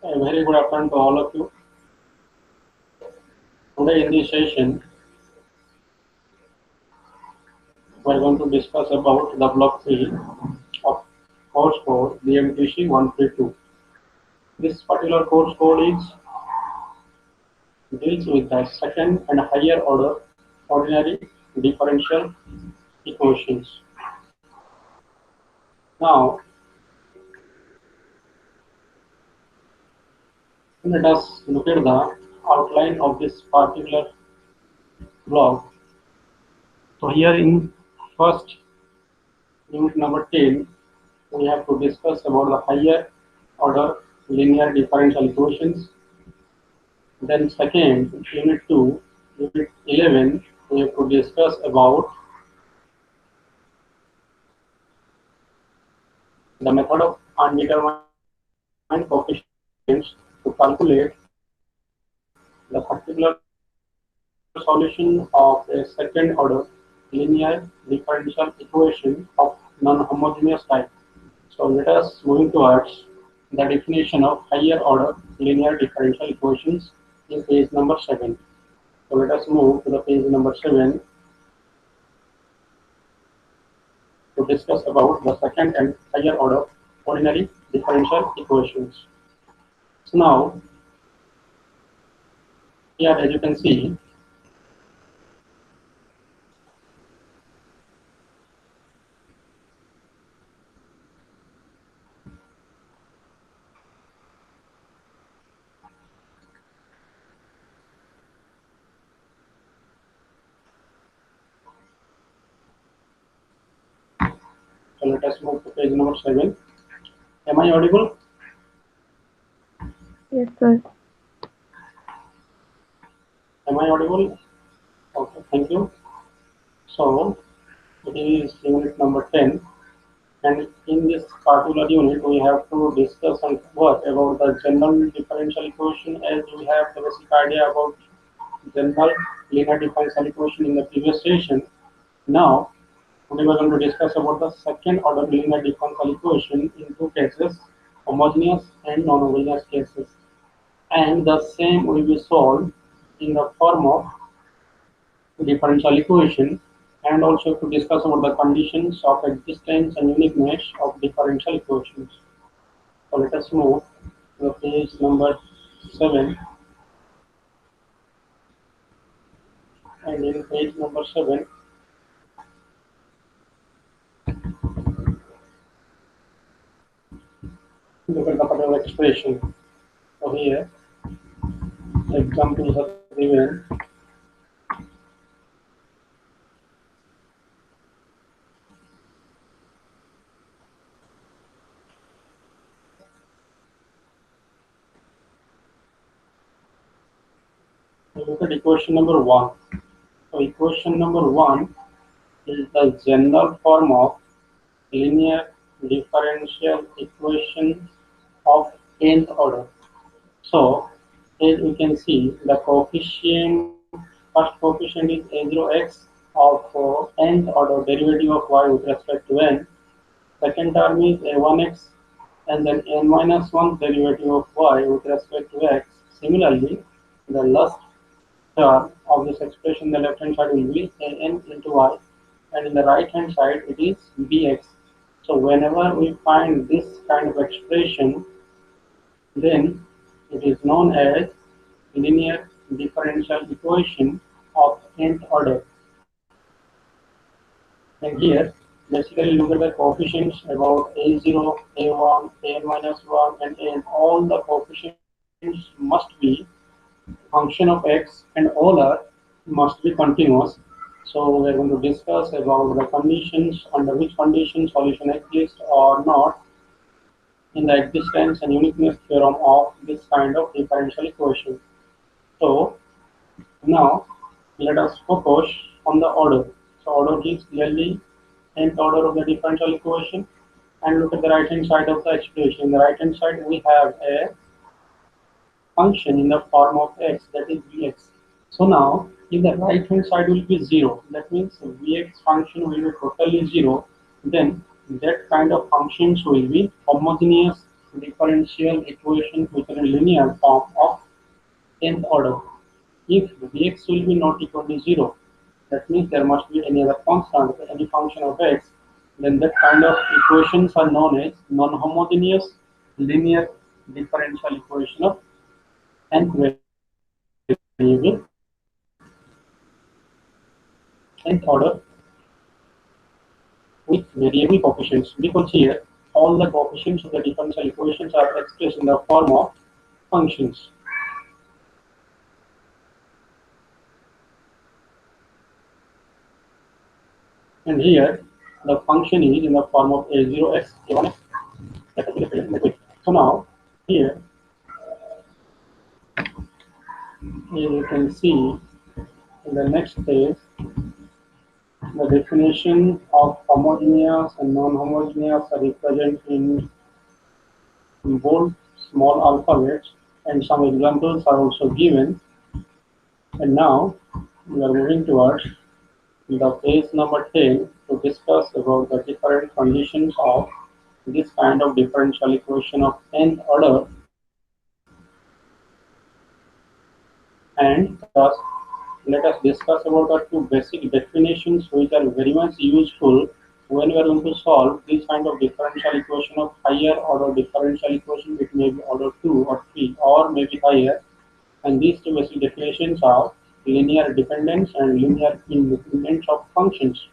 A very good afternoon to all of you. Today in this session, we are going to discuss about the block 3 of course code BMTC-132. This particular course code deals with the second and higher order ordinary differential equations. Now, let us look at the outline of this particular block. So here in first unit number 10, we have to discuss about the higher order linear differential equations. Then second, unit 2, unit 11, we have to discuss about the method of undetermined coefficients to calculate the particular solution of a second order linear differential equation of non-homogeneous type. So let us moving towards the definition of higher order linear differential equations in page number 7. So let us move to the page number 7 to discuss about the second and higher order ordinary differential equations. So now, here as you can see, so let us move to page number 7. Am I audible? Yes, sir. Am I audible? Okay, thank you. So it is unit number 10, and in this particular unit we have to discuss and work about the general differential equation, as we have the basic idea about general linear differential equation in the previous session. Now today we are going to discuss about the second order linear differential equation in two cases, homogeneous and non-homogeneous cases, and the same will be solved in the form of differential equation, and also to discuss about the conditions of existence and uniqueness of differential equations. So let us move to the page number 7, and in page number 7 look at the particular expression. So here examples are given. We look at equation number 1. So equation number 1 is the general form of linear differential equation of nth order. So as we can see, the coefficient, first coefficient is a0x of nth order derivative of y with respect to n. Second term is a1x, and then n minus 1 derivative of y with respect to x. Similarly, the last term of this expression, the left hand side will be an into y, and in the right hand side it is bx. So whenever we find this kind of expression, then it is known as linear differential equation of nth order. And here, basically look at the coefficients about a0, a1, a minus 1, and n. All the coefficients must be function of x, and all are must be continuous. So we are going to discuss about the conditions, under which conditions solution exists or not in the existence and uniqueness theorem of this kind of differential equation. So now let us focus on the order. So order gives clearly nth order of the differential equation, and look at the right hand side of the expression. In the right hand side we have a function in the form of x, that is vx. So now if the right hand side will be 0, that means vx function will be totally 0, then that kind of functions will be homogeneous differential equation within a linear form of nth order. If dx will be not equal to 0, that means there must be any other constant, any function of x, then that kind of equations are known as non-homogeneous linear differential equation of nth variable, nth order with variable coefficients, because here all the coefficients of the differential equations are expressed in the form of functions. And here the function is in the form of a0x, a1x. So now here, you can see in the next page the definition of homogeneous and non-homogeneous are represented in bold small alphabets, and some examples are also given. And now we are moving towards the page number 10 to discuss about the different conditions of this kind of differential equation of nth order. And thus, let us discuss about the two basic definitions which are very much useful when we are going to solve this kind of differential equation of higher order differential equation. It may be order 2 or 3 or maybe higher. And these two basic definitions are linear dependence and linear independence of functions.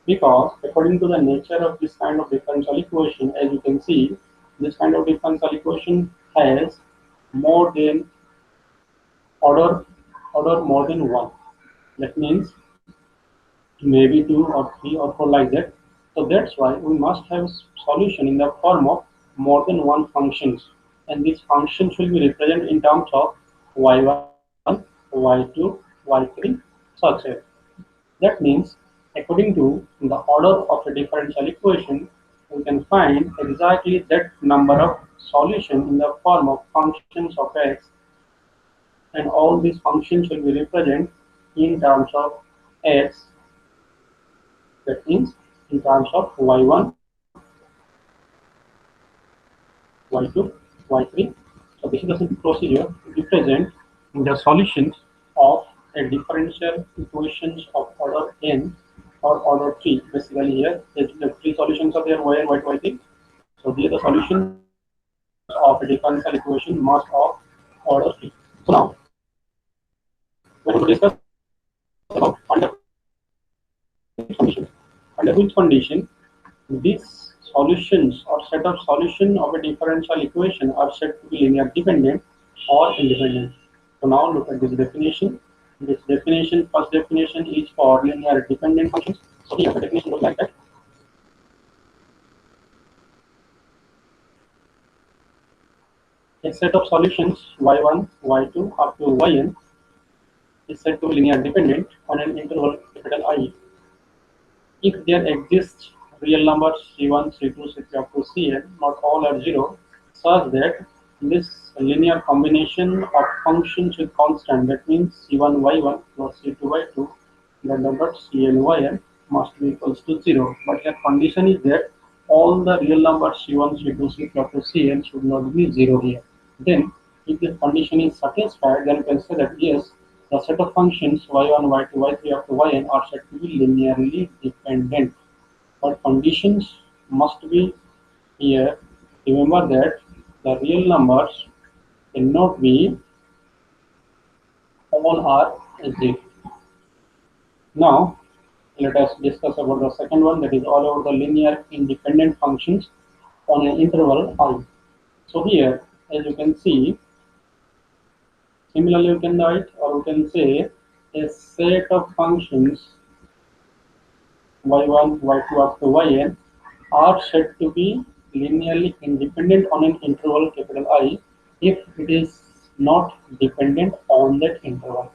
Because according to the nature of this kind of differential equation, as you can see, this kind of differential equation has more than order more than one. That means maybe 2 or 3 or 4 like that. So that's why we must have solution in the form of more than one functions, and these functions will be represented in terms of y1, y2, y3, such as. That means according to the order of a differential equation, we can find exactly that number of solution in the form of functions of x, and all these functions will be represented in terms of x. That means in terms of y1, y2, y3. So this is the simple procedure to represent the solutions of a differential equations of order n or order 3. Basically here, the three solutions are there, y1, y2, y3. So these are the solutions of a differential equation must of order 3. So now, we're going to discuss about under which condition. Under which condition these solutions or set of solution of a differential equation are said to be linear dependent or independent. So now look at this definition. This definition, first definition is for linear dependent functions. So here the definition goes like that. A set of solutions y1, y2 up to yn is said to be linear dependent on an interval capital I if there exist real numbers c1, c2, c3 up to cn, not all are 0, such that this linear combination of functions with constant, that means c1 y1 plus c2 y2, the number cn yn must be equals to 0. But the condition is that all the real numbers c1, c2, c3 up to cn should not be 0 here. Then, if this condition is satisfied, then you can say that yes, the set of functions y1, y2, y3 up to yn are said to be linearly dependent. But conditions must be here. Remember that the real numbers cannot be all are 0. Now, let us discuss about the second one, that is all over the linear independent functions on an interval I. So here, as you can see, similarly you can write or you can say a set of functions y1, y2 up to yn are said to be linearly independent on an interval capital I if it is not dependent on that interval.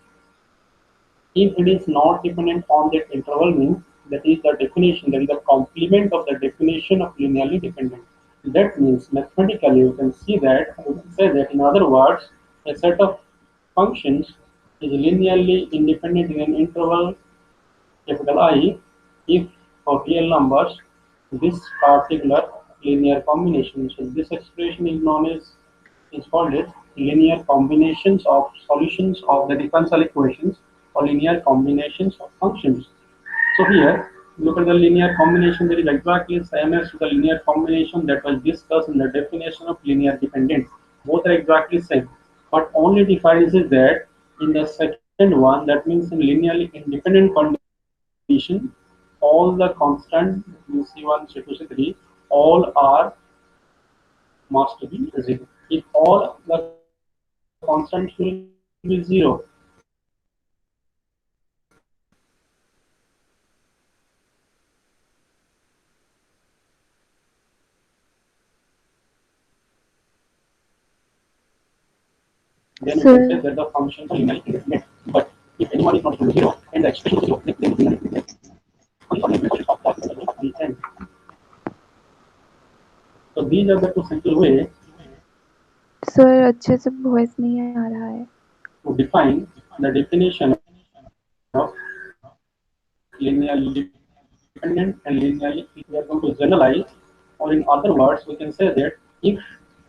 If it is not dependent on that interval means that is the definition, that is the complement of the definition of linearly dependent. That means mathematically you can see that, you can say that in other words, a set of functions is linearly independent in an interval capital I if for real numbers this particular linear combination. So this expression is known as is called as linear combinations of solutions of the differential equations or linear combinations of functions. So here, look at the linear combination. There is exactly same as the linear combination that was discussed in the definition of linear dependent. Both are exactly same, but only difference is that in the second one, that means in linearly independent condition, all the constant C1, C2, C3, all are must be 0. If all the constants will be 0, then we can say that the function will be linearly independent. Then we can express Sir, but if anyone is not equal to 0, then the expression is 0, then we can the end. So these are the two simple ways sir अच्छे से voice नहीं आ रहा है. to define the definition of linearly dependent and linearly independent. We are going to generalize, or in other words, we can say that if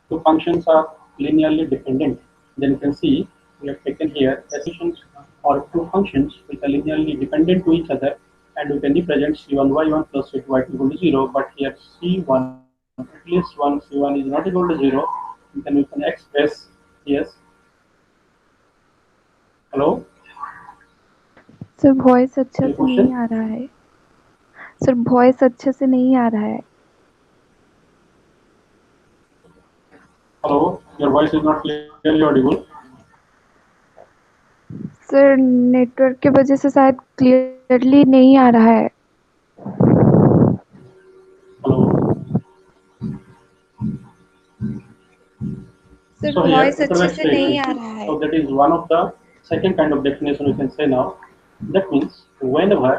two functions are linearly dependent, then you can see we have taken here equations or two functions which are linearly dependent to each other, and we can represent c1y1 plus c2y2 equal to 0. But here c1, at least one c1 is not equal to 0, then we can express, yes, hello, sir voice अच्छा any से question? नहीं आ रहा है. Sir voice अच्छे से नहीं आ रहा है. Hello, your voice is not clearly audible. Sir network की वजह से शायद क्लियरली नहीं आ रहा है. Hello. Sir So here voice look at the अच्छे से नहीं आ expression. रहा है. So that is one of the second kind of definition we can say now. That means whenever,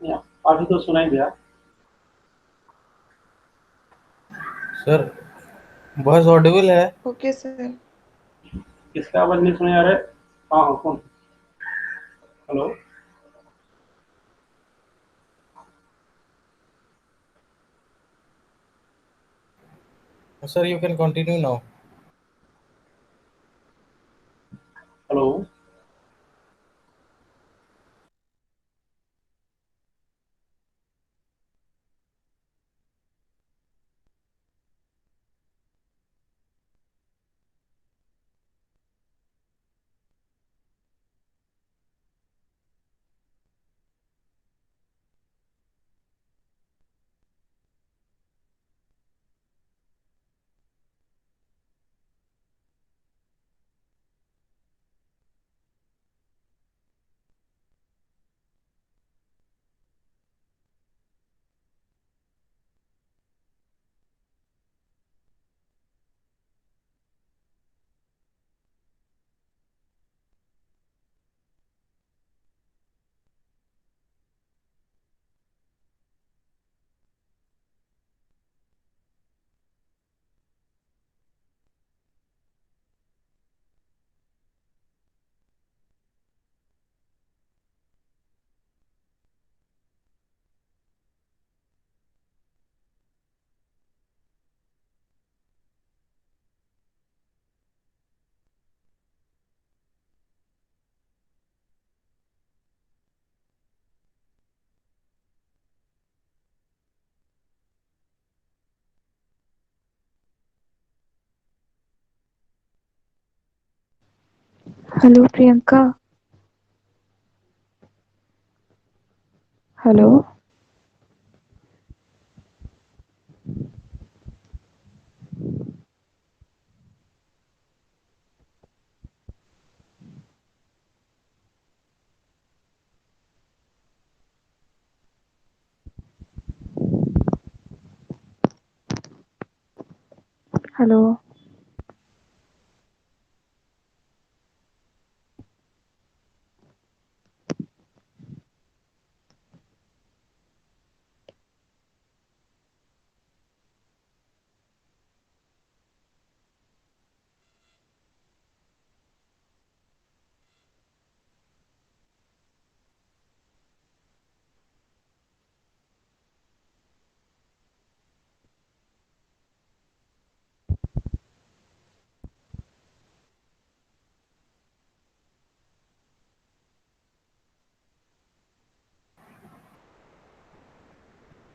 yeah, अभी तो सुनाई दिया. सर वॉइस ऑडिबल है? Okay sir. किसका आवाज नहीं सुनाई आ रहा है? हाँ हाँ कौन? Hello. Sir you can continue now. Hello. Hello Priyanka. Hello. Hello.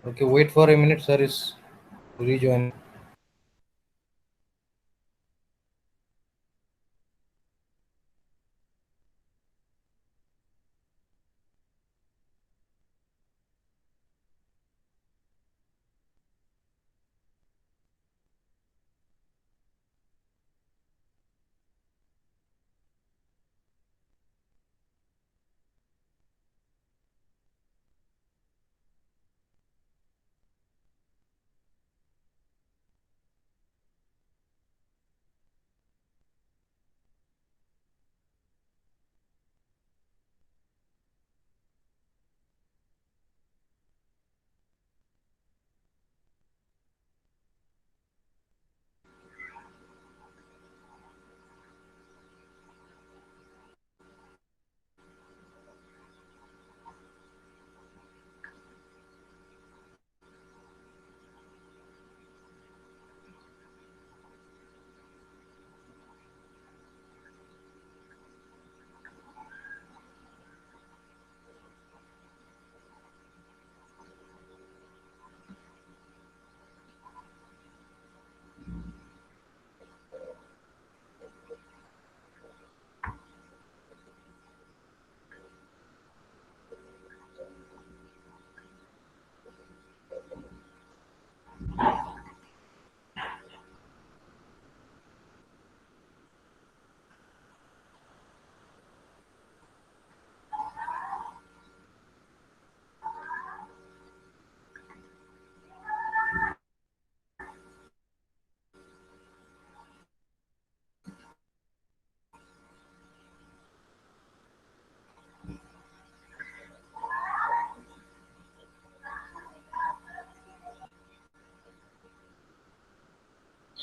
Okay, wait for a minute, sir is rejoining.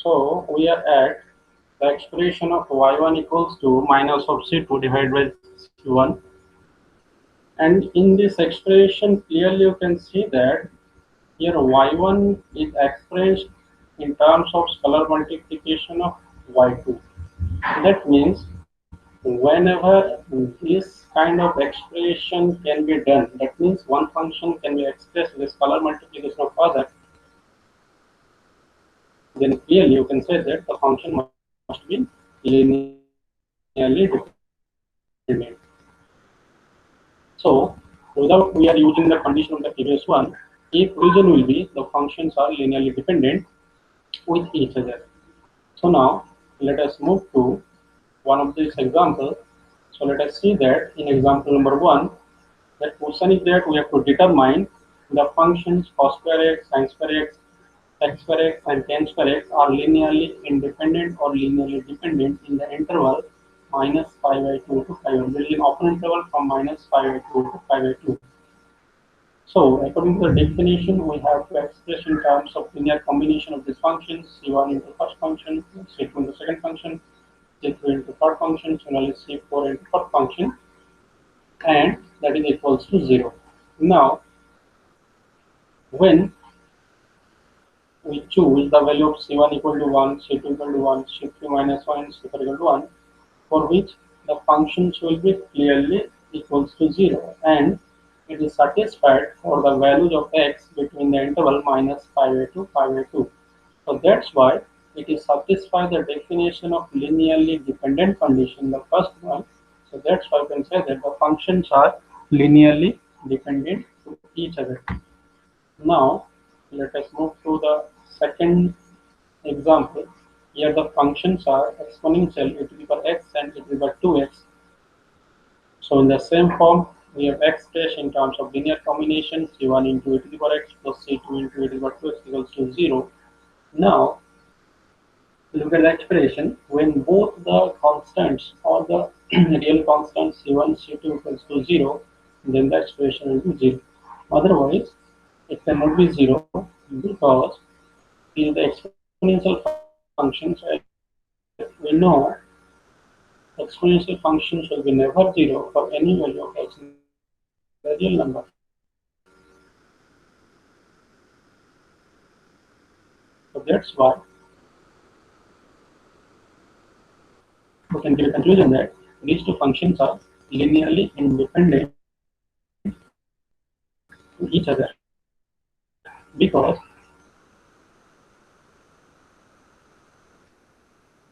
So we are at the expression of y1 equals to minus of c2 divided by c1. And in this expression, clearly you can see that here y1 is expressed in terms of scalar multiplication of y2. That means whenever this kind of expression can be done, that means one function can be expressed with scalar multiplication of other, then clearly you can say that the function must be linearly dependent. So, without we are using the condition of the previous one, if reason will be the functions are linearly dependent with each other. So now let us move to one of these examples. So let us see that in example number one, the question is that we have to determine the functions cos square x, sin square x square x, and tan square x are linearly independent or linearly dependent in the interval minus pi by 2 to pi by 2. There is an open interval from minus pi by 2 to pi by 2. So, according to the definition, we have to express in terms of linear combination of these functions, C1 into first function, C2 into second function, C3 into third function, similarly C4 into fourth function, and that is equals to 0. Now, when we choose the value of C1 equal to 1, C2 equal to 1, C3 minus 1, and C4 equal to 1, for which the functions will be clearly equals to 0, and it is satisfied for the values of x between the interval minus pi by 2 pi by 2. So that's why it is satisfy the definition of linearly dependent condition, the first one. So that's why we can say that the functions are linearly dependent to each other. Now let us move to the second example. Here the functions are exponential e to the power x and e to the power 2x. So in the same form, we have expressed in terms of linear combination c1 into e to the power x plus c2 into e to the power 2x equals to 0. Now look at the expression when both the constants or the real constants c1 c2 equals to 0, then the expression will be 0. Otherwise, it cannot be 0 because it is the exponential functions. We know exponential functions will be never 0 for any value of x in the real number. So that's why we can give a conclusion that these two functions are linearly independent to each other. because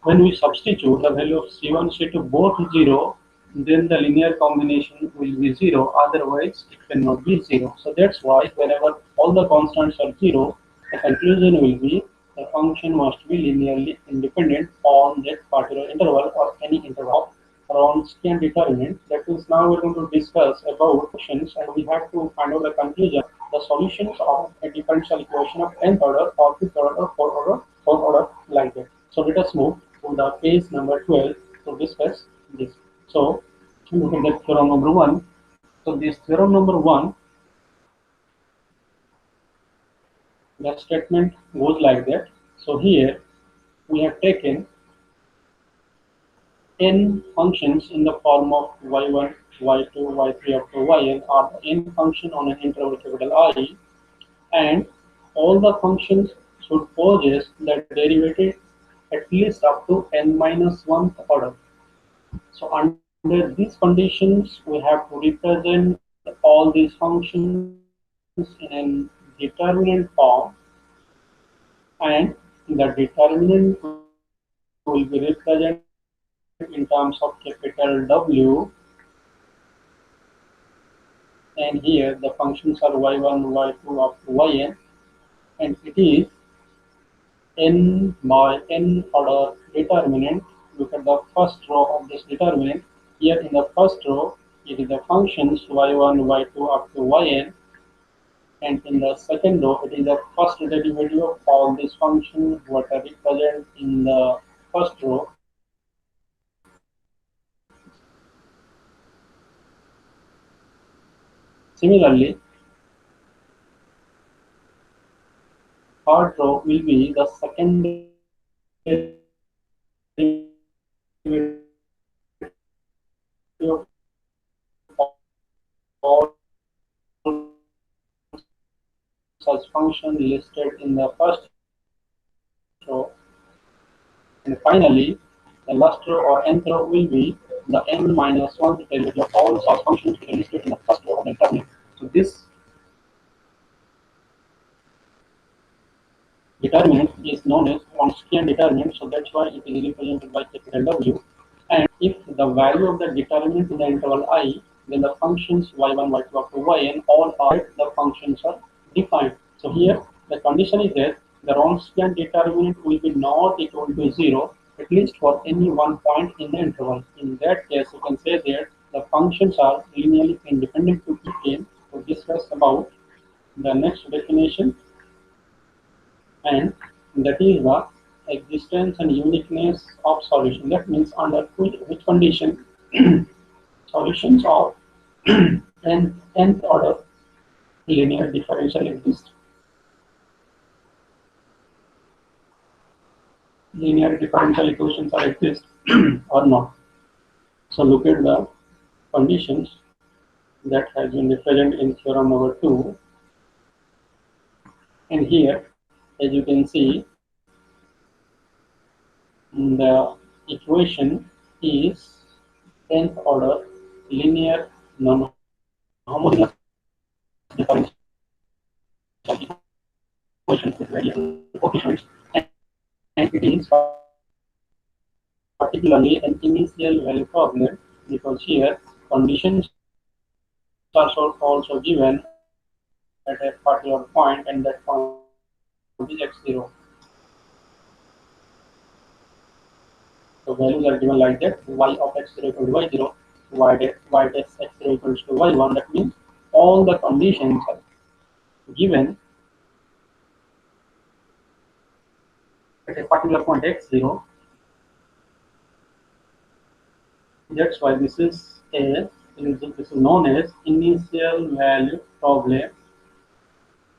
when we substitute the value of C1, C2 both 0, then the linear combination will be 0, otherwise it cannot be 0. So that's why whenever all the constants are 0, the conclusion will be the function must be linearly independent on that particular interval or any interval of Wronskian determinant. That is, now we're going to discuss about functions and we have to find out the conclusion, the solutions of a differential equation of nth order or fifth order or fourth order like that. So let us move to the page number 12 to discuss this. So look at that theorem number 1. So this theorem number 1, the statement goes like that. So here we have taken n functions in the form of y1, y2, y3 up to yn are the n function on an interval capital I, and all the functions should possess the derivative at least up to n minus 1th order. So under these conditions, we have to represent all these functions in an determinant form, and the determinant will be represented in terms of capital W, and here the functions are y1, y2 up to yn, and it is n by n order determinant. Look at the first row of this determinant. Here in the first row, it is the functions y1, y2 up to yn, and in the second row, it is the first derivative of all these functions what are represented in the first row. Similarly, third row will be the second derivative of all such function listed in the first row, and finally the last row or nth row will be the n minus 1 derivative of all such functions which are listed in the first row of the determinant. So this determinant is known as Wronskian determinant, so that's why it is represented by capital W. And if the value of the determinant in the interval I, then the functions y1, y2 up to yn all are the functions are defined. So here the condition is that the Wronskian determinant will be not equal to 0 at least for any one point in the interval. In that case, you can say that the functions are linearly independent to begin to discuss about the next definition, and that is the existence and uniqueness of solution. That means under which condition solutions of nth order linear differential exist. Linear differential equations are exist or not. So look at the conditions that has been represented in theorem number 2, and here as you can see the equation is nth order linear non-homogeneous differential equation with variable coefficients, and it is particularly an initial value problem because here conditions are also given at a particular point, and that point is x0. So values are given like that: y of x0 equal to y0, y dash x0 equals to y1. That means all the conditions are given at a particular point x0. That's why this is known as initial value problem,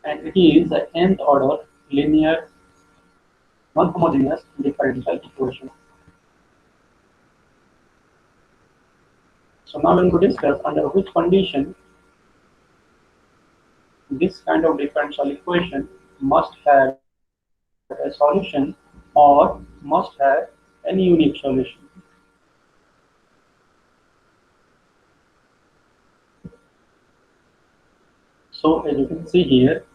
and it is the nth order linear non-homogeneous differential equation. So now we're going to discuss under which condition this kind of differential equation must have a solution or must have any unique solution. So as you can see here,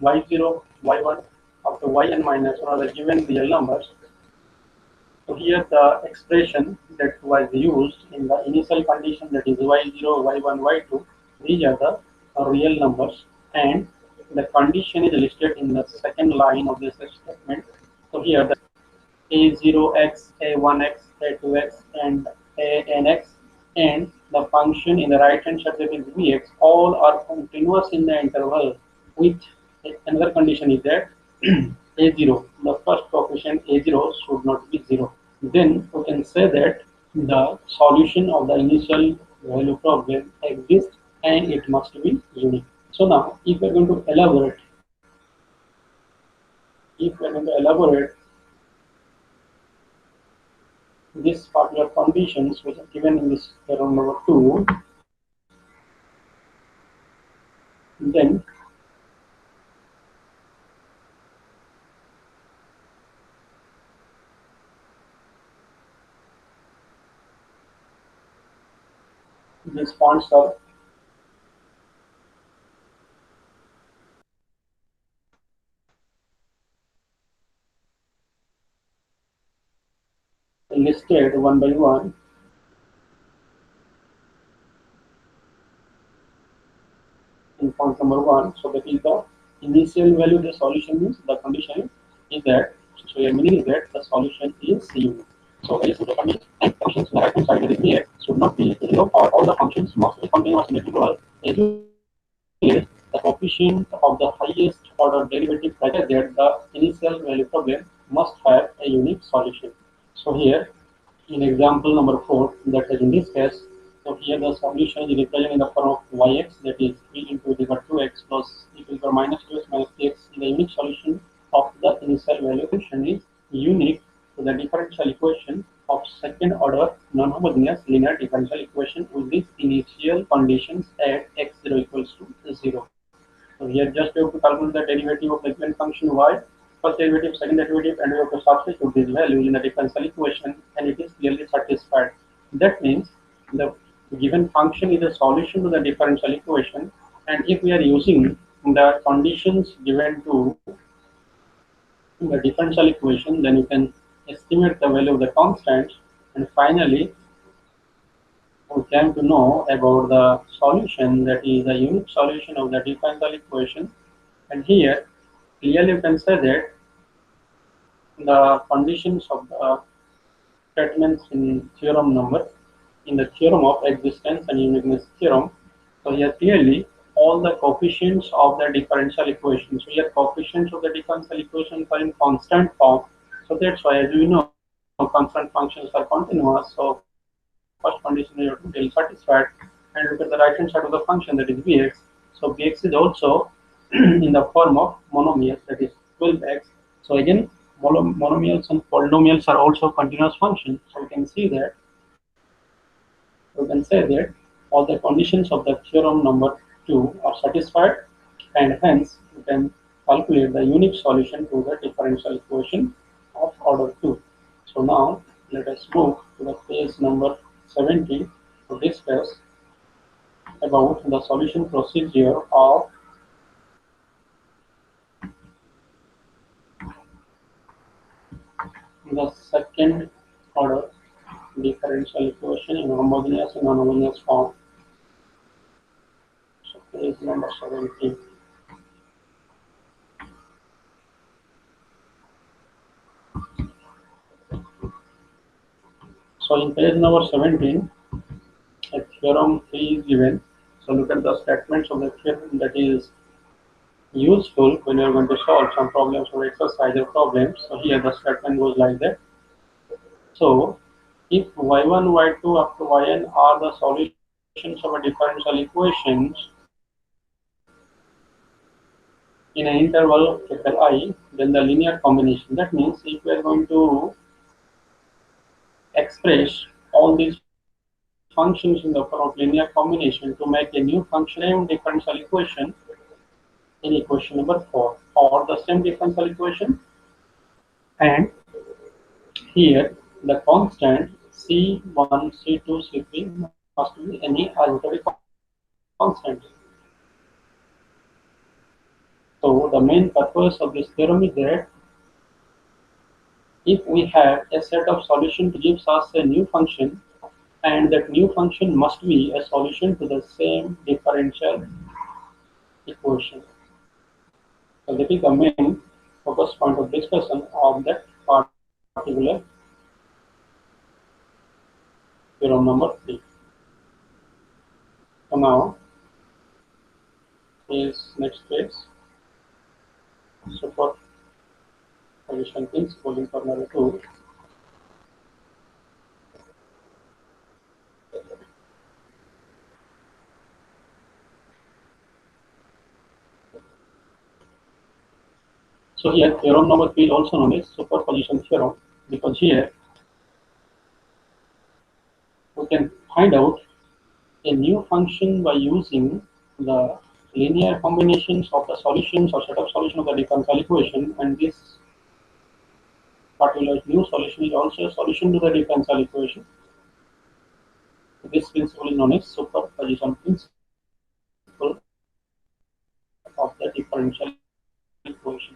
y0, y1 up to yn minus 1 are the given real numbers. So here the expression that was used in the initial condition, that is y0, y1, y2, these are the real numbers, and the condition is listed in the second line of this statement. So here the a0x, a1x, a2x, and anx, and the function in the right hand side, that is vx, all are continuous in the interval, with another condition is that a0, the first coefficient a0 should not be 0. Then we can say that the solution of the initial value problem exists and it must be unique. So now if we are going to elaborate, this particular conditions which are given in this theorem number 2, then these points are listed one by one in point number 1. So that is the initial value, the solution means the condition is that, so your meaning is that the solution is unique. So there is the condition and functions in the right hand side, that is bx, should not be 0, or all the functions must be continuous in the interval. As you is the coefficient of the highest order derivative criteria that the initial value problem must have a unique solution. So here in example number 4, that is in this case, so here the solution is represented in the form of yx, that is 3 into e to the power 2x plus e to the power minus 2x minus x. The unique solution of the initial value function is unique to the differential equation of second order non-homogeneous linear differential equation with these initial conditions at x0 equals to 0. So here just we have to calculate the derivative of the given function y, first derivative, second derivative, and we have to substitute these values in the differential equation, and it is clearly satisfied. That means the given function is a solution to the differential equation, and if we are using the conditions given to the differential equation, then you can estimate the value of the constant, and finally we came to know about the solution, that is the unique solution of the differential equation. And here clearly you can say that the conditions of the statements in theorem number, in the theorem of existence and uniqueness theorem. So here clearly all the coefficients of the differential equation. So here coefficients of the differential equation are in constant form. So that's why, as we know, constant functions are continuous. So first condition is to be satisfied, and look at the right hand side of the function, that is bx. So bx is also in the form of monomials, that is 12x. So again, monomials and polynomials are also continuous functions. So we can say that all the conditions of the theorem number 2 are satisfied, and hence we can calculate the unique solution to the differential equation of order 2. So now let us move to the page number 70 to discuss about the solution procedure of the second order differential equation in homogeneous and non-homogeneous form. So page number 17. So in page number 17, a theorem 3 is given. So look at the statements of the theorem that is useful when you are going to solve some problems or exercise or problems. So here the statement goes like that. So if y1, y2 up to yn are the solutions of a differential equations in an interval capital I, then the linear combination. That means if we are going to express all these functions in the form of linear combination to make a new function and differential equation in equation number 4, or the same differential equation, and here the constant C1, C2, C3 must be any arbitrary constant. So the main purpose of this theorem is that if we have a set of solutions gives us a new function, and that new function must be a solution to the same differential equation. So that is the main focus point of discussion of that particular theorem number 3. So now is next phase superposition principle in formula 2. So here theorem number 3 is also known as superposition theorem, because here we can find out a new function by using the linear combinations of the solutions or set of solutions of the differential equation, and this particular new solution is also a solution to the differential equation. This principle is known as superposition principle of the differential equation.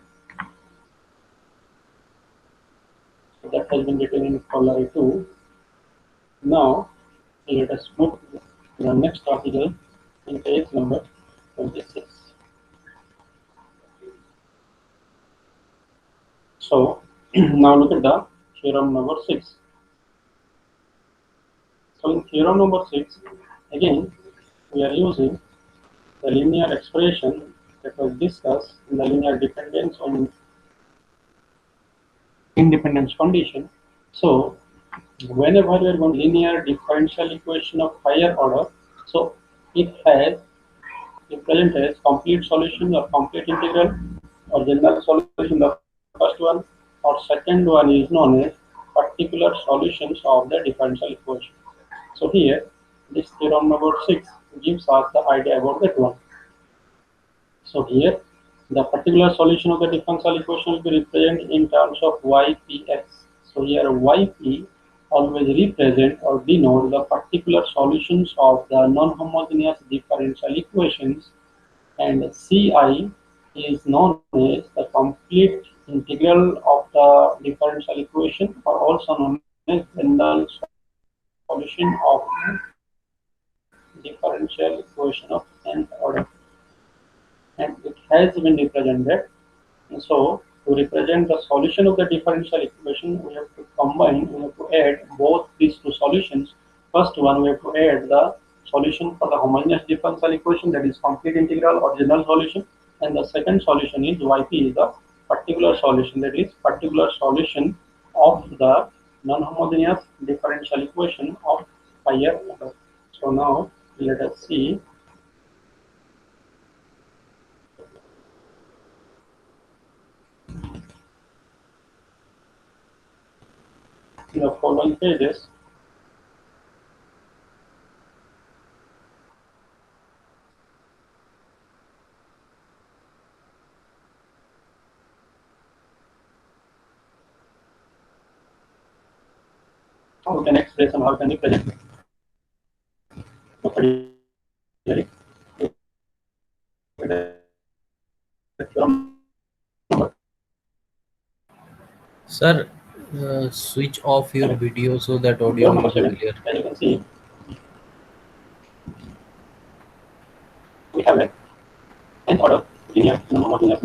So that has been written in formula 2. Now let us move to the next article in page number 26. So now look at the theorem number 6. So in theorem number 6, again we are using the linear expression that was discussed in the linear dependence on independence condition. So whenever we are going to linear differential equation of higher order, so it has represent as complete solution or complete integral or general solution, the first one, or second one is known as particular solutions of the differential equation. So here this theorem number 6 gives us the idea about that one. So here the particular solution of the differential equation will be represented in terms of ypx. So here yp always represent or denote the particular solutions of the non-homogeneous differential equations, and Ci is known as the complete integral of the differential equation, or also known as general solution of differential equation of nth order. And it has been represented. And so to represent the solution of the differential equation, we have to combine, we have to add both these two solutions. First one, we have to add the solution for the homogeneous differential equation, that is complete integral or general solution, and the second solution is yp, is the particular solution, that is particular solution of the non-homogeneous differential equation of higher order. So now let us see in the following pages. How we can express and how we can represent Sir, switch off your video so that audio theorem will number be 7. clear. As you can see, we have a nth order linear non-homogeneous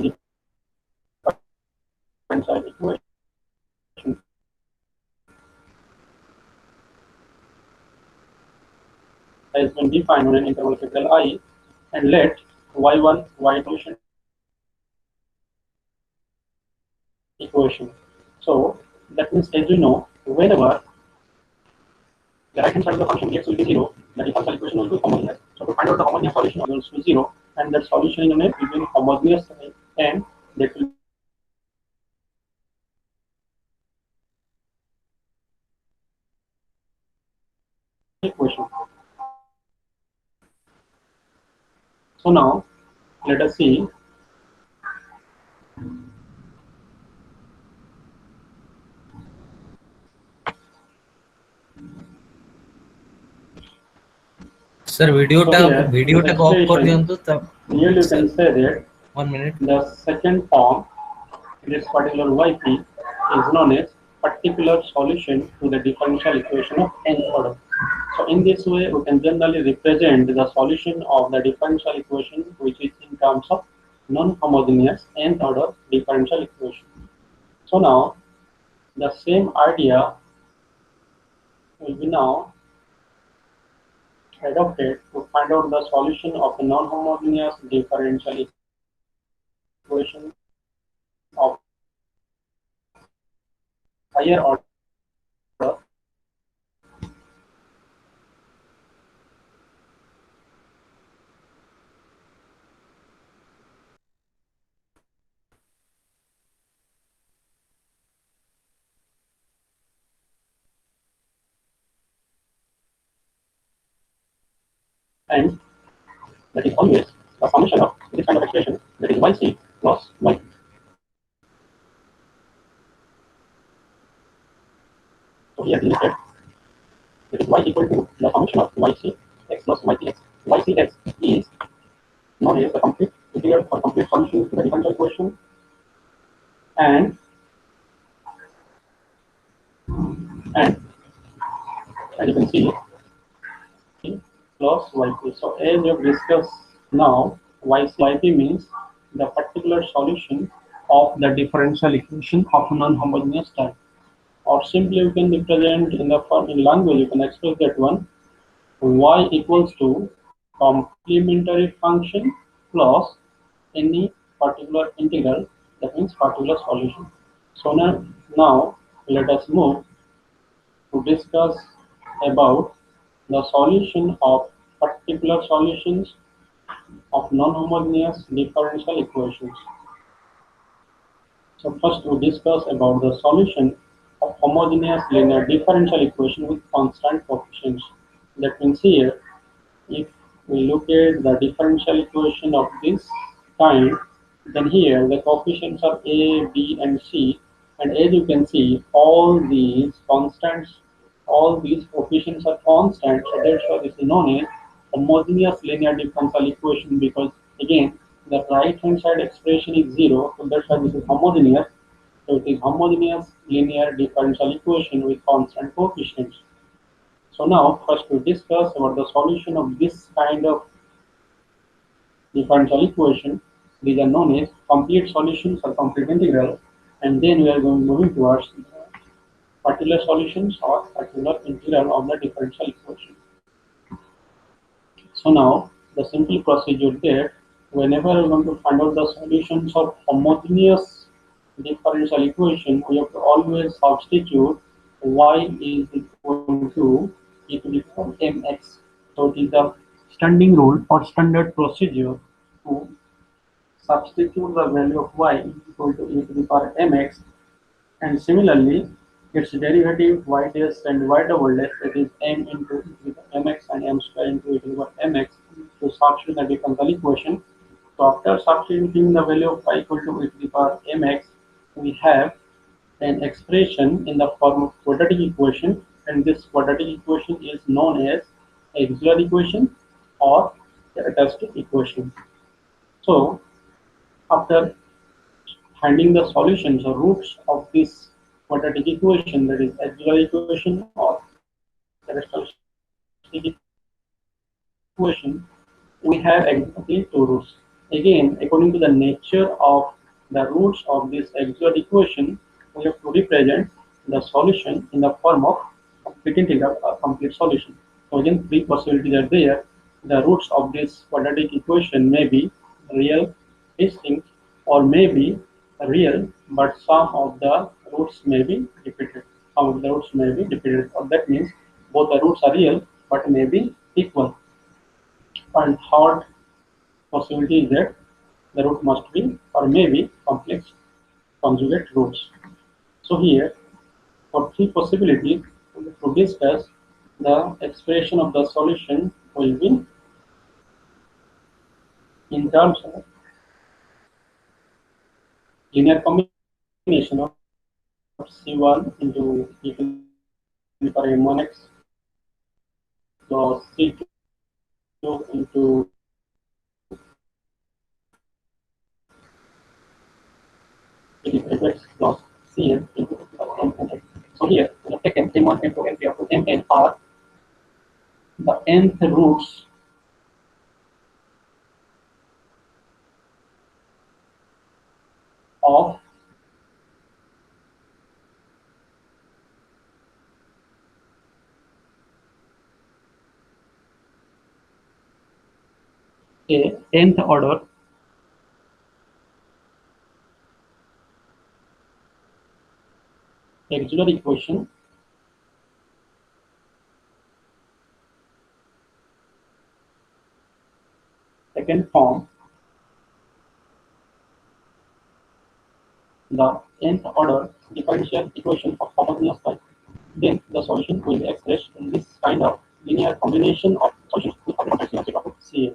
differential equation has been defined on an interval capital I, and let y1, y2 equation. So that means, as you know, whenever the right hand side of the function x will be 0, the differential equation will be homogeneous. So to find out the homogeneous solution of equals to 0, and that solution in a between homogeneous and that will be equation. So now let us see Sir, video so tab here video this tab off कर expression दियो तो तब clearly you sir. can say that 1 minute. The second form, this particular YP, is known as particular solution to the differential equation of nth order. So in this way, we can generally represent the solution of the differential equation, which is in terms of non-homogeneous nth order differential equation. So now, the same idea will be now adopted to find out the solution of a non-homogeneous differential equation of higher order, and that is always the summation of this kind of expression, that is yc plus y. So here this is said, that is y equal to the summation of yc x plus ycx. Ycx is known as the complete integral or complete solution to the differential equation, and and as you can see, plus yp. So as we have discussed now, yp means the particular solution of the differential equation of non-homogeneous type. Or simply you can represent in the form in language, you can express that one y equals to complementary function plus any particular integral, that means particular solution. So now let us move to discuss about the solution of particular solutions of non-homogeneous differential equations. So first we discuss about the solution of homogeneous linear differential equation with constant coefficients. That means here, if we look at the differential equation of this kind, then here the coefficients are A, B, and C, and as you can see, all these constants, all these coefficients are constant, so that's why this is known as homogeneous linear differential equation, because again, the right hand side expression is zero, so that's why this is homogeneous. So it is homogeneous linear differential equation with constant coefficients. So now first we discuss about the solution of this kind of differential equation. These are known as complete solutions or complete integral, and then we are moving towards particular solutions or particular integral of the differential equation. So now the simple procedure there, whenever we want to find out the solutions of homogeneous differential equation, we have to always substitute y is equal to e to the power mx. So it is the standing rule or standard procedure to substitute the value of y equal to e to the power mx, and similarly its derivative y dash and y double dash, that is m into e to the power mx and m square into e to the power mx, to substitute the differential equation. So after substituting the value of y equal to e to the power mx, we have an expression in the form of quadratic equation, and this quadratic equation is known as auxiliary equation or characteristic equation. So after finding the solutions or roots of this quadratic equation, that is auxiliary equation or characteristic equation, we have exactly two roots. Again, according to the nature of the roots of this auxiliary equation, we have to represent the solution in the form of complete integral or complete solution. So again, three possibilities are there. The roots of this quadratic equation may be real, distinct, or may be real, but some of the roots may be repeated. Some of the roots may be repeated. Or that means both the roots are real but may be equal. And third possibility is that the root must be or may be complex conjugate roots. So here, for three possibilities, to discuss the expression of the solution will be in terms of linear combination of C1 into e to the power m1x plus C2 into e to the power m2x is fx plus cn into mn. So here we have taken m1, m2, m3 up to mn are the nth roots of a nth order auxiliary equation second form, the nth order differential equation of homogeneous type. Then the solution will be expressed in this kind of linear combination of solutions with differential CA.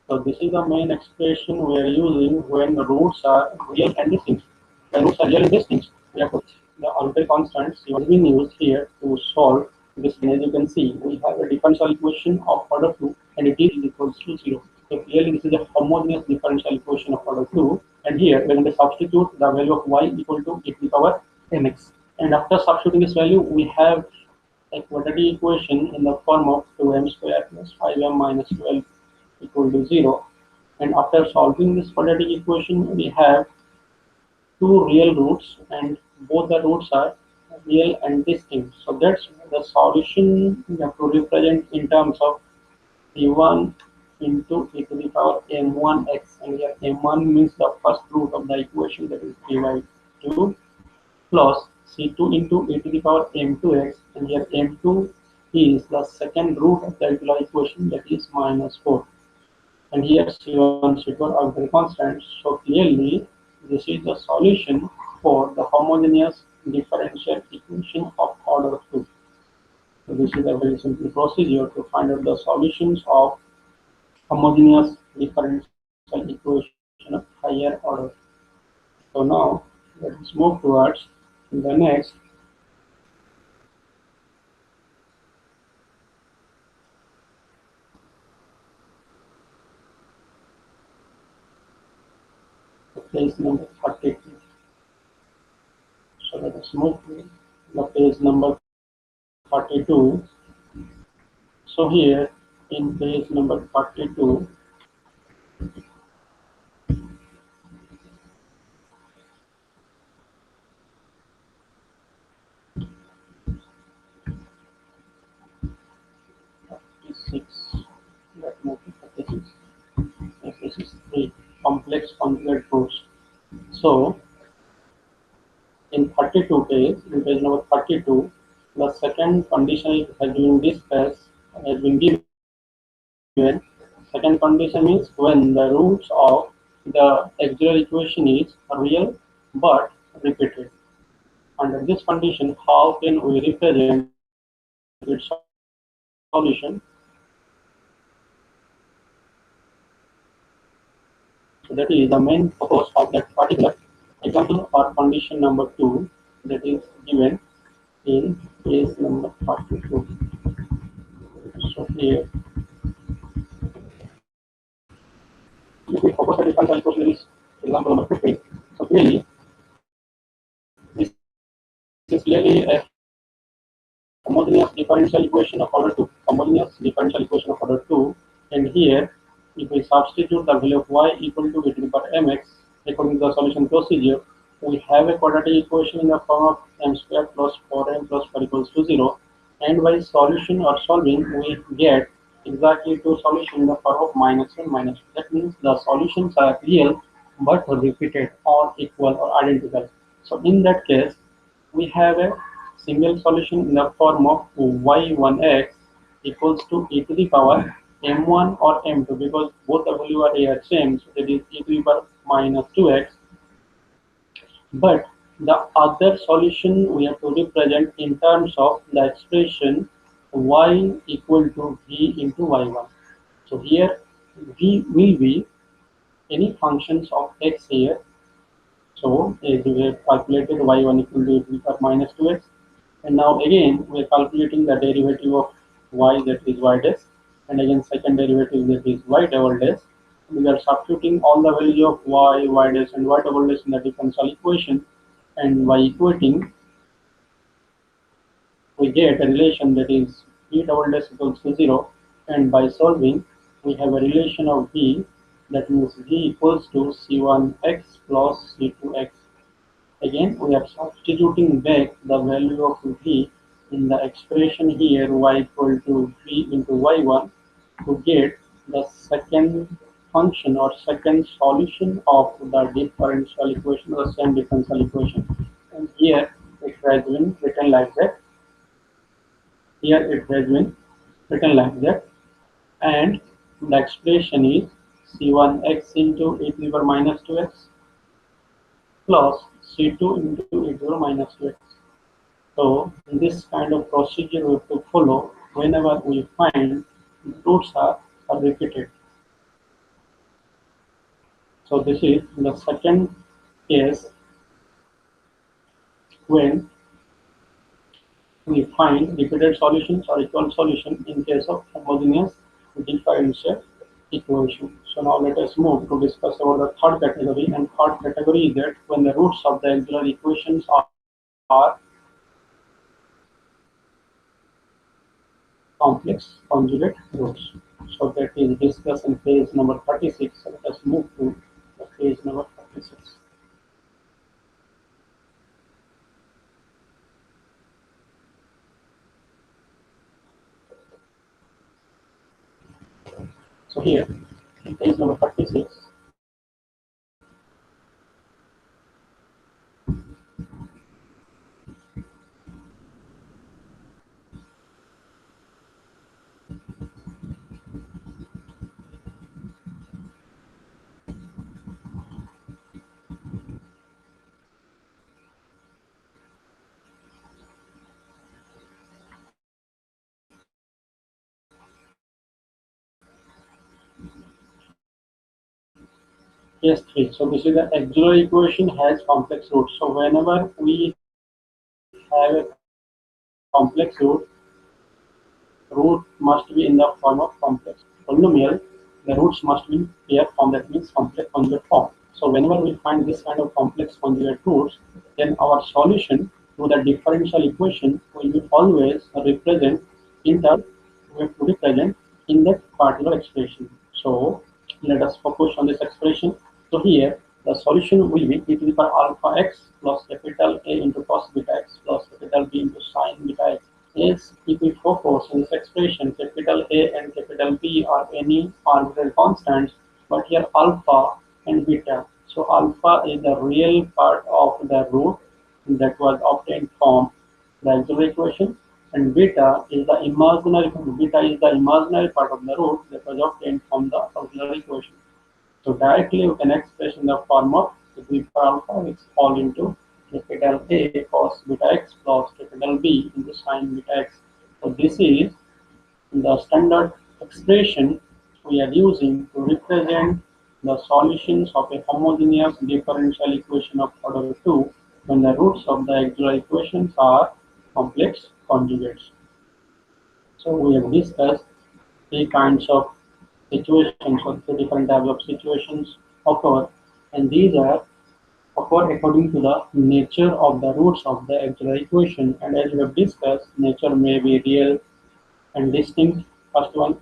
So this is the main expression we are using when the roots are real and distinct. When roots are real and distinct, we have put the arbitrary constants has been used here to solve this. As you can see, we have a differential equation of order 2 and it is equals to 0. So clearly this is a homogeneous differential equation of order 2, and here we are going to substitute the value of y equal to e to the power mx. And after substituting this value, we have a quadratic equation in the form of 2m square plus 5m minus 12 equal to 0. And after solving this quadratic equation, we have two real roots, and both the roots are real and distinct. So that's the solution we have to represent in terms of p1 into e to the power m1x, and here m1 means the first root of the equation, that is p by 2, plus c2 into e to the power m2x, and here m2 is the second root of the regular equation, that is minus 4. And here C1, C2 are very constant. So clearly, this is the solution for the homogeneous differential equation of order 2. So this is a very simple procedure to find out the solutions of homogeneous differential equation of higher order. So now let's move towards the next. Page number 42. So let us move to the page number 42. So here in page number 42, six, let me move to 36. This is 3 complex conjugate roots. So in 32 page, in page number 32, the second condition has been discussed, has been given. Second condition means when the roots of the auxiliary equation is real but repeated. Under this condition, how can we represent its solution? So that is the main purpose of that particular example or condition number 2, that is given in page number 42. So here, if we focus on the differential equation is example number 15. So clearly, this is clearly a homogeneous differential equation of order 2. Homogeneous differential equation of order 2, and here, if we substitute the value of y equal to e to the power mx according to the solution procedure, we have a quadratic equation in the form of m square plus 4m plus 4 equals to 0. And by solution or solving, we get exactly two solutions in the form of minus and minus. That means the solutions are real but repeated or equal or identical. So in that case, we have a single solution in the form of y1x equals to e to the power m1 or m2, because both the value are here same, so that is e to the power minus 2x. But the other solution we have to represent in terms of the expression y equal to v into y1. So here v will be any functions of x here. So as we have calculated y1 equal to e to the power minus 2x, and now again we are calculating the derivative of y, that is y dash, and again second derivative, that is y double dash. We are substituting all the values of y dash and y double dash in the differential equation, and by equating we get a relation that is v double dash equals to 0, and by solving we have a relation of v, that means v equals to c1x plus c2x. Again, we are substituting back the value of v in the expression here, y equal to v into y1, to get the second function or second solution of the differential equation or same differential equation. And here it has been written like that. Here it has been written like that, and the expression is c1x into e to the power minus 2x plus c2 into e to the power minus 2x. So this kind of procedure we have to follow whenever we find roots are repeated. So this is the second case when we find repeated solutions or equal solution in case of homogeneous differential equation. So now let us move to discuss about the third category, and third category is that when the roots of the auxiliary equations are complex conjugate roots. So that is discussed in page number 36. So let us move to the page number 36. So here, in page number 36, case 3. So this is the auxiliary equation has complex roots. So whenever we have a complex root must be in the form of complex polynomial. The roots must be in pair form, that means complex conjugate form. So whenever we find this kind of complex conjugate roots, then our solution to the differential equation will be always represent in the we have to represent in that particular expression. So let us focus on this expression. So here the solution will be e to the power alpha x plus capital A into cos beta x plus capital B into sin beta x. Yes, if we focus on this expression, capital A and capital B are any arbitrary constants, but here alpha and beta. So alpha is the real part of the root that was obtained from the auxiliary equation, and beta is the imaginary part of the root that was obtained from the auxiliary equation. So directly we can express in the form of beta alpha, which fall into capital A cos beta x plus capital B into sin beta x. So this is the standard expression we are using to represent the solutions of a homogeneous differential equation of order 2 when the roots of the auxiliary equations are complex conjugates. So we have discussed three kinds of situations or three different types of situations occur, and these are occur according to the nature of the roots of the auxiliary equation. And as we have discussed, nature may be real and distinct. First one,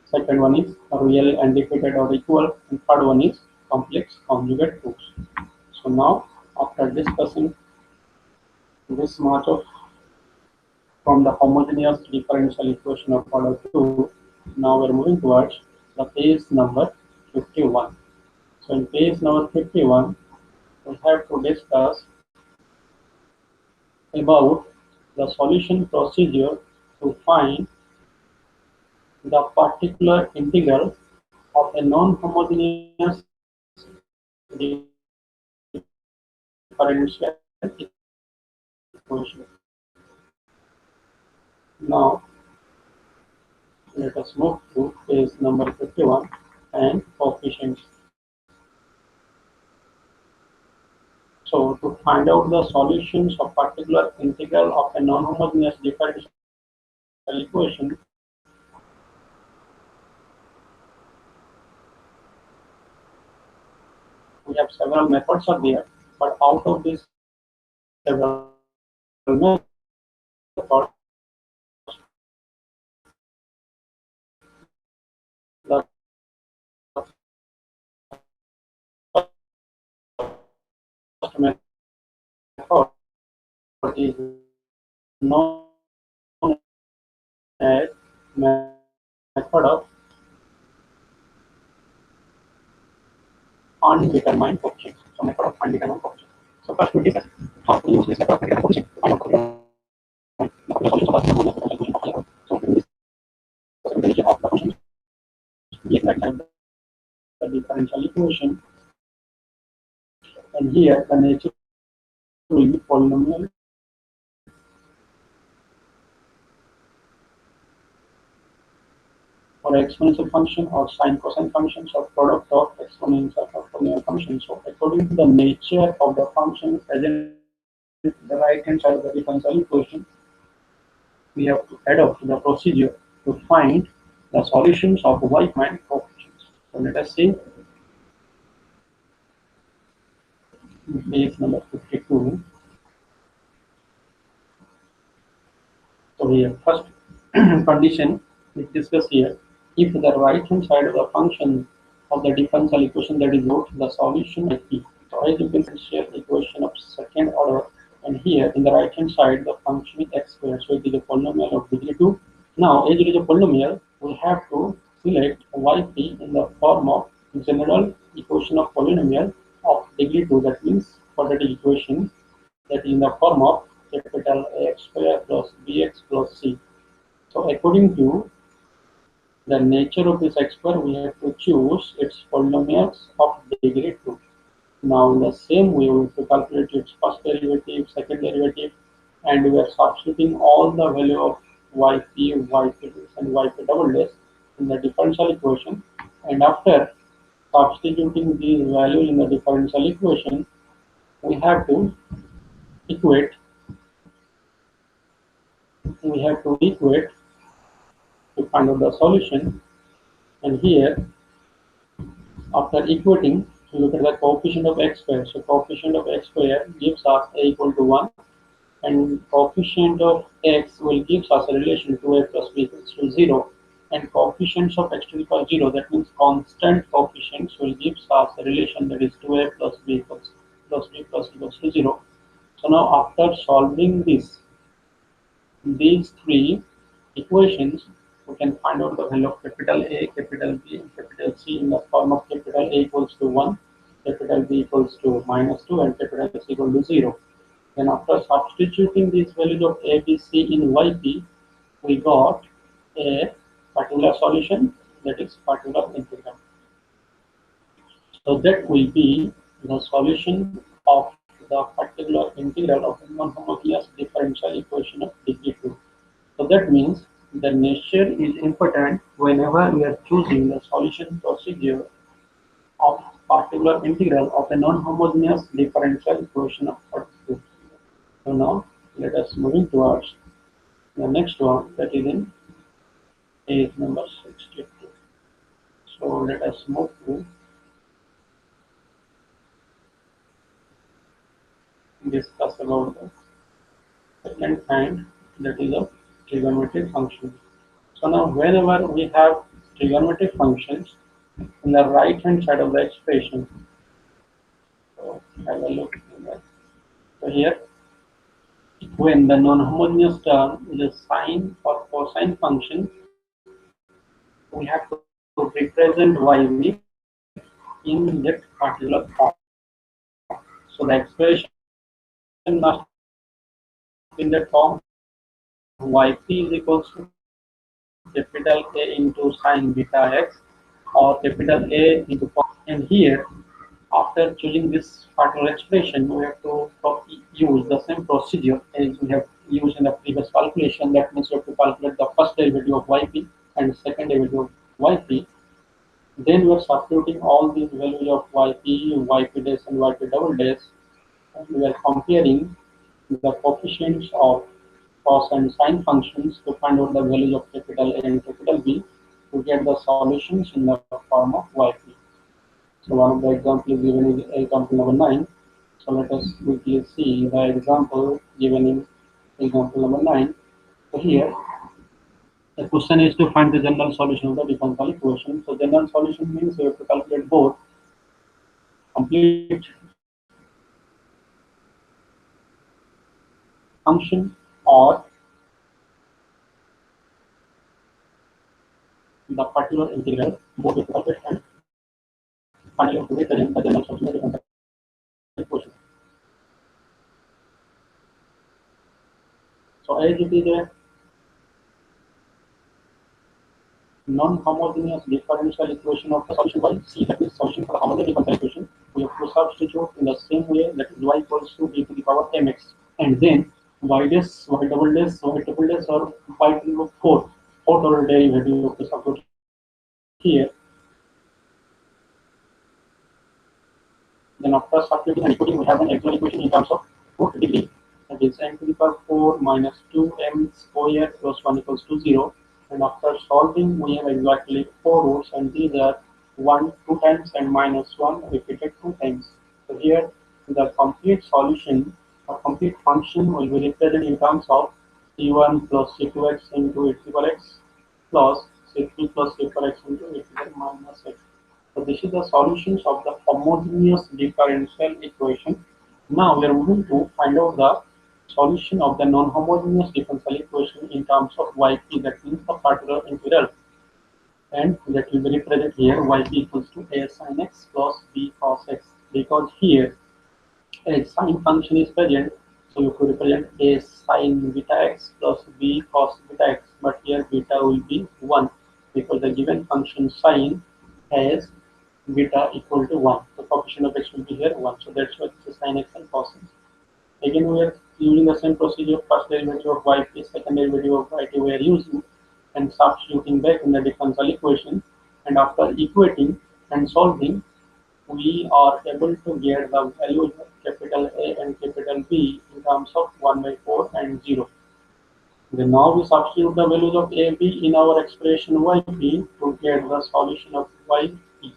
second one is real and repeated or equal, and third one is complex conjugate roots. So now, after discussing this much of from the homogeneous differential equation of order 2, now we're moving towards the page number 51. So in page number 51, we have to discuss about the solution procedure to find the particular integral of a non-homogeneous differential equation. Now, let us move to page number 51 and coefficients. So, to find out the solutions of particular integral of a non-homogeneous differential equation, we have several methods are there, but out of these several methods, the first method is known as method of undetermined coefficients. So method of undetermined coefficients. So first we discuss how to use this method of undetermined coefficients. So the differential equation, and here the nature will be polynomial or exponential function or sine cosine functions or product of exponential or polynomial functions. So according to the nature of the function present in the right hand side of the differential equation, we have to adopt the procedure to find the solutions of y-prime coefficients. So let us see page number 52. So here first condition we discuss here, if the right hand side of the function of the differential equation, that is what the solution is p. So as you can see, equation of second order, and here in the right hand side the function is x squared, so it is a polynomial of degree 2. Now as it is a polynomial, we have to select yp in the form of general equation of polynomial of degree 2, that means quadratic equation, that is in the form of capital Ax square plus bx plus c. So according to the nature of this x square, we have to choose its polynomials of degree 2. Now in the same way, we have to calculate its first derivative, second derivative, and we are substituting all the value of yp, yp and yp double dash in the differential equation. And after substituting these values in the differential equation, we have to equate to find out the solution. And here, after equating, look at the coefficient of x square. So coefficient of x square gives us a equal to 1, and coefficient of x will gives us a relation 2a plus b equals to 0, and coefficients of x to the power 0, that means constant coefficients, will gives us a relation that is 2a plus b equals to 0. So now after solving these three equations, we can find out the value of capital A, capital B, and capital C in the form of capital A equals to 1, capital B equals to -2, and capital C equal to 0. Then after substituting these values of A, B, C in YP, we got a particular solution, that is particular integral. So that will be the solution of the particular integral of a non-homogeneous differential equation of degree 2. So that means the nature is important whenever we are choosing the solution procedure of particular integral of a non-homogeneous differential equation of order 2. So now let us moving towards the next one, that is in page number 62. So let us move to discuss about the second kind, that is of trigonometric functions. So now whenever we have trigonometric functions in the right hand side of the expression, so have a look at that. So here, when the non-homogeneous term is a sine or cosine function, we have to represent yv in that particular form. So the expression must be in that form, yp is equals to capital A into sine beta x or capital A into cos. And here, after choosing this particular expression, we have to use the same procedure as we have used in the previous calculation. That means we have to calculate the first derivative of yp and second derivative of yp. Then we are substituting all these values of yp, yp dash and yp double dash, and we are comparing the coefficients of cos and sine functions to find out the values of capital A and capital B to get the solutions in the form of yp. So one of the examples given is example number 9. So let us quickly see the example given in example number 9. So here the question is to find the general solution of the differential equation. So general solution means we have to calculate both complete function or the particular integral, both with calculate and finally to represent the general solution of the differential equation. So as it is a non-homogeneous differential equation of the solution y, C, that is solution for the homogeneous differential equation, we have to substitute in the same way, that is y equals to e to the power mx, and then y dash, y double dash, y triple dash, or y to the 4, total derivative of the substitute here. Then after substituting and equating, we have an actual equation in terms of root degree. That is n to the power 4 minus 2m square plus 1 equals to 0. And after solving, we have exactly 4 roots, and these are 1 2 times and minus 1 repeated 2 times. So here the complete solution or complete function will be represented in terms of c1 plus c2x into e to the power x plus c3 plus c4x into e to the power minus x. So this is the solutions of the homogeneous differential equation. Now we are moving to find out the solution of the non-homogeneous differential equation in terms of yp, that means the particular integral, and that will be represented here yp equals to a sin x plus b cos x, because here a sine function is present, so you could represent a sin beta x plus b cos beta x, but here beta will be 1 because the given function sine has beta equal to 1. The coefficient of x will be here 1. So that's why it's a sin x and cos x. Again, we are using the same procedure. First derivative of yp, second derivative of yt we are using and substituting back in the differential equation. And after equating and solving, we are able to get the values of capital A and capital B in terms of 1 by 4 and 0. Then now we substitute the values of A, B in our expression yp to get the solution of yp.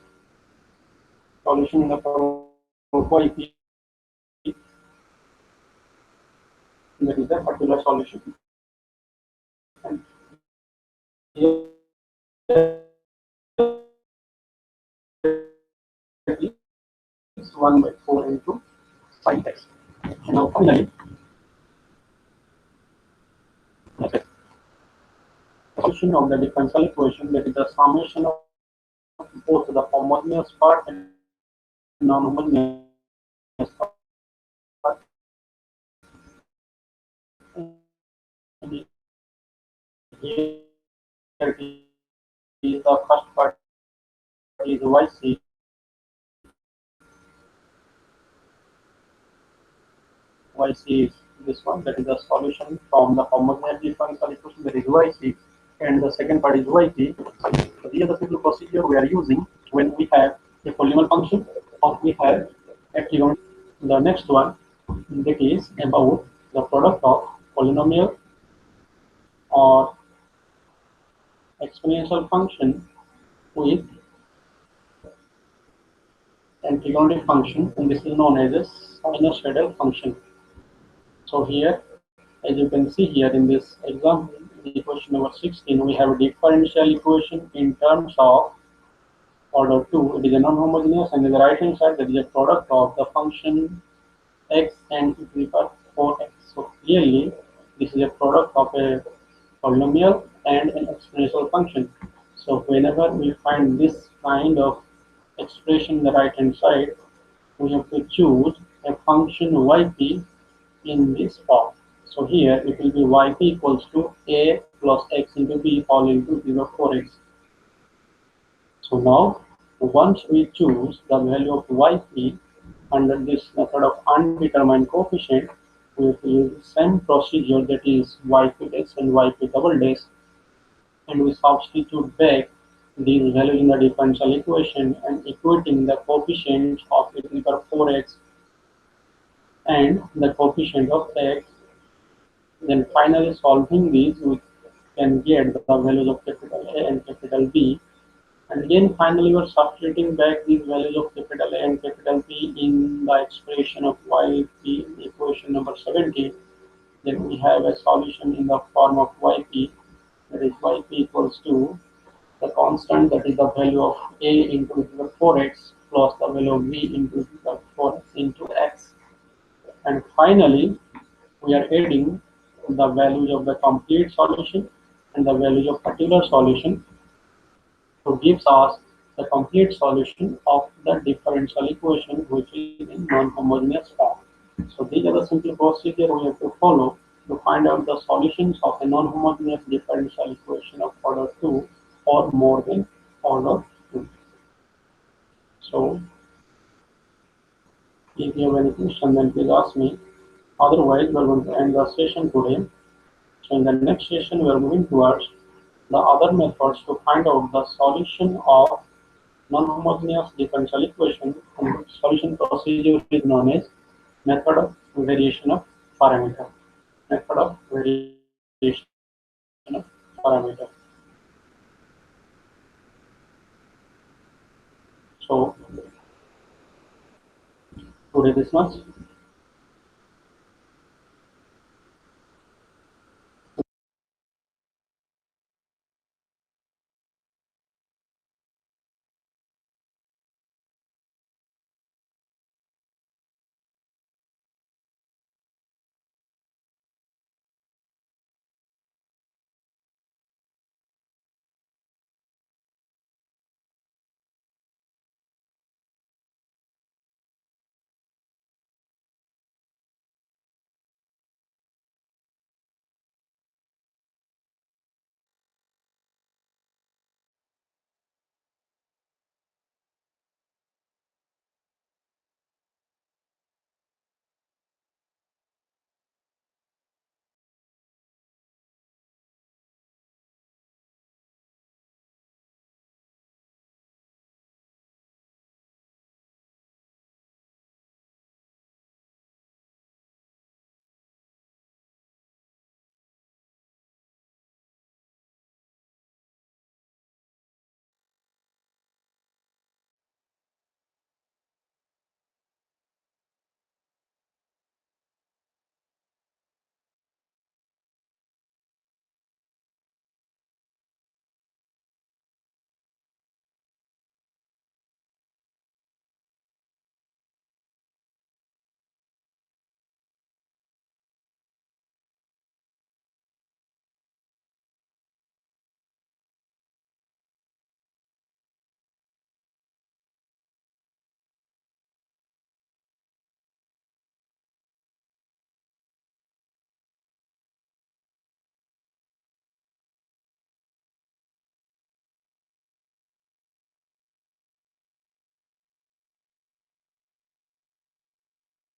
Solution in the form of yp, that is the particular solution. And here is 1 by 4 into sin x. And now finally, the solution of the differential equation, that is the summation of both the homogeneous part and non-homogeneous part. And here the first part is yc, yc is this one, that is the solution from the homogeneous differential equation, that is yc, and the second part is yp. So these are the simple procedure we are using when we have a polynomial function or we have a trigonometric. The next one, that is about the product of polynomial or exponential function with an trigonometric function, and this is known as a sinusoidal function. So here, as you can see here in this example, in equation number 16, we have a differential equation in terms of order 2. It is a non-homogeneous, and on the right hand side, that is a product of the function x and e to the power 4x. So clearly, this is a product of a polynomial and an exponential function. So whenever we find this kind of expression in the right hand side, we have to choose a function yp in this form. So here it will be yp equals to a plus x into b all into 0 4x. So now once we choose the value of yp under this method of undetermined coefficient, we have to use the same procedure, that is yp dash and yp double dash, and we substitute back these values in the differential equation and equating the coefficient of e to the power 4x and the coefficient of x. Then finally solving these, we can get the values of capital A and capital B, And then finally we're substituting back these values of capital A and capital P in the expression of yp in equation number 70. Then we have a solution in the form of yp, that is yp equals to the constant, that is the value of a into e to the 4x plus the value of v into e to the 4x into x. And finally, we are adding the values of the complete solution and the values of particular solution to gives us the complete solution of the differential equation which is in non-homogeneous form. So these are the simple procedure we have to follow to find out the solutions of a non-homogeneous differential equation of order 2 or more than order 2. So if you have any question, then please ask me. Otherwise, we are going to end the session today. So in the next session, we are moving towards the other methods to find out the solution of non-homogeneous differential equation, and the solution procedure is known as method of variation of parameter. Method of variation of parameter. So today this much.